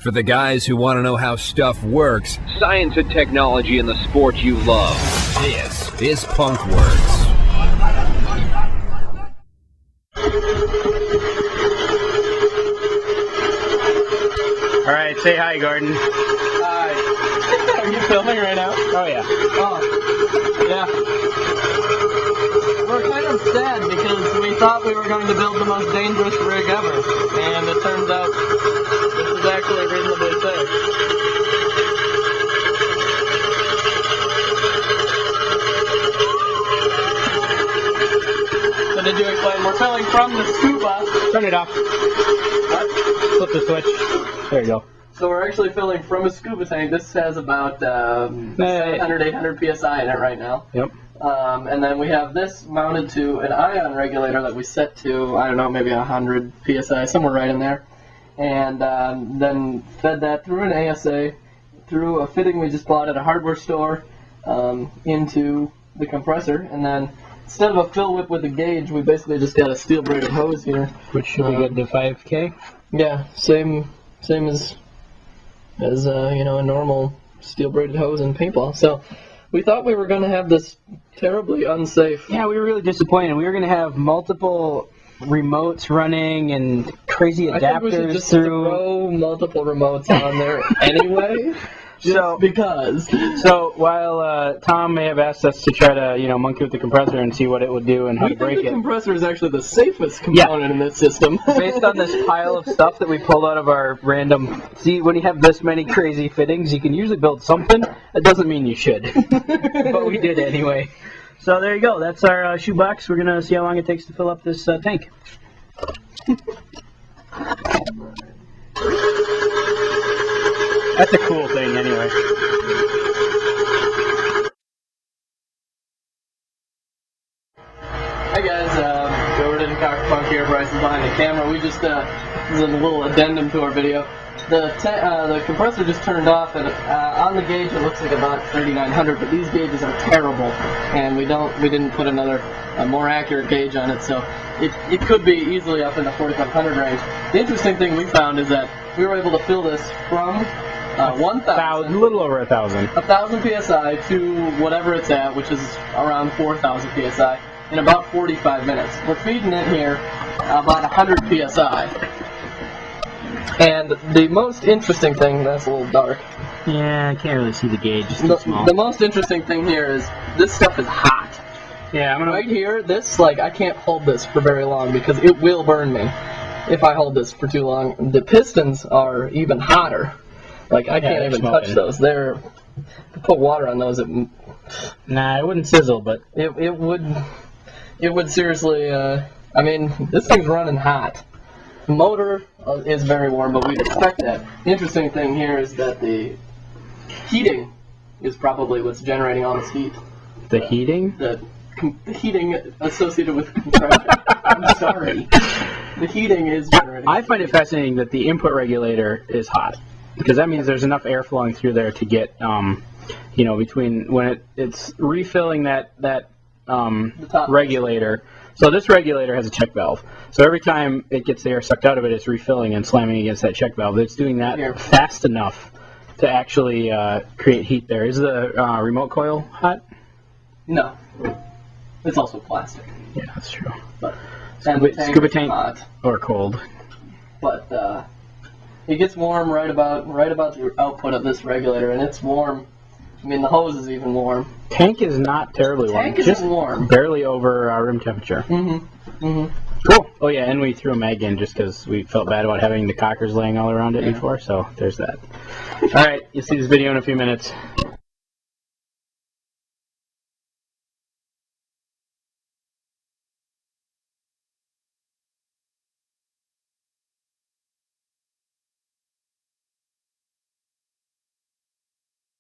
For the guys who want to know how stuff works, science and technology in the sport you love, this is Punkworks. Alright, say hi, Gordon. Hi. Are you filming right now? Oh, yeah. Oh, yeah. We're kind of sad because we thought we were going to build the most dangerous rig ever, and it turns out this is actually reasonably safe. So did you explain? We're filming from the scuba. Turn it off. What? Flip the switch. There you go. So we're actually filming from a scuba tank. This has about 700, 800 psi in it right now. Yep. And then we have this mounted to an ion regulator that we set to, I don't know, maybe 100 psi, somewhere right in there. And then fed that through an ASA, through a fitting we just bought at a hardware store, into the compressor. And then instead of a fill whip with a gauge, we basically just got a steel braided hose here. Which should be good to 5K? Yeah, same as you know, a normal steel braided hose and paintball. So we thought we were going to have this terribly unsafe. Yeah, we were really disappointed. We were going to have multiple remotes running and crazy adapters I think we should just throw multiple remotes on there anyway. Just because. So while Tom may have asked us to try to, you know, monkey with the compressor and see what it would do and how to break it. The compressor is actually the safest component in this system. Based on this pile of stuff that we pulled out of our random... See, when you have this many crazy fittings, you can usually build something. That doesn't mean you should. But we did anyway. So there you go. That's our shoebox. We're going to see how long it takes to fill up this tank. That's a cool thing, anyway. Hi guys, Jordan and Cocker Punk here. Bryce is behind the camera. We just this is a little addendum to our video. The compressor just turned off, and on the gauge it looks like about 3,900. But these gauges are terrible, and we didn't put another more accurate gauge on it, so it could be easily up in the 4,500 range. The interesting thing we found is that we were able to fill this from 1,000, a little over 1,000. 1,000 psi to whatever it's at, which is around 4,000 psi, in about 45 minutes. We're feeding it here about 100 psi. And the most interesting thing, that's a little dark. Yeah, I can't really see the gauge, it's too small. The most interesting thing here is this stuff is hot. Yeah, I'm gonna... Right here, this, like, I can't hold this for very long because it will burn me if I hold this for too long. The pistons are even hotter. Like, I can't even touch those. They're... Put water on those, Nah, it wouldn't sizzle, but... It would seriously, I mean, this thing's running hot. The motor is very warm, but we'd expect that. The interesting thing here is that the heating is probably what's generating all this heat. The heating? The heating associated with compression. I'm sorry. The heating is generating... I find it fascinating that the input regulator is hot, because that means there's enough air flowing through there to get, you know, between when it's refilling that regulator. So this regulator has a check valve. So every time it gets the air sucked out of it, it's refilling and slamming against that check valve. It's doing that fast enough to actually create heat there. Is the remote coil hot? No. It's also plastic. Yeah, that's true. But Scuba tank hot, or cold. But it gets warm right about the output of this regulator, and it's warm. I mean, the hose is even warm. Tank is not terribly warm. Tank is warm. Barely over room temperature. Cool. Oh yeah, and we threw a mag in just because we felt bad about having the cockers laying all around it before, so there's that. Alright, you'll see this video in a few minutes.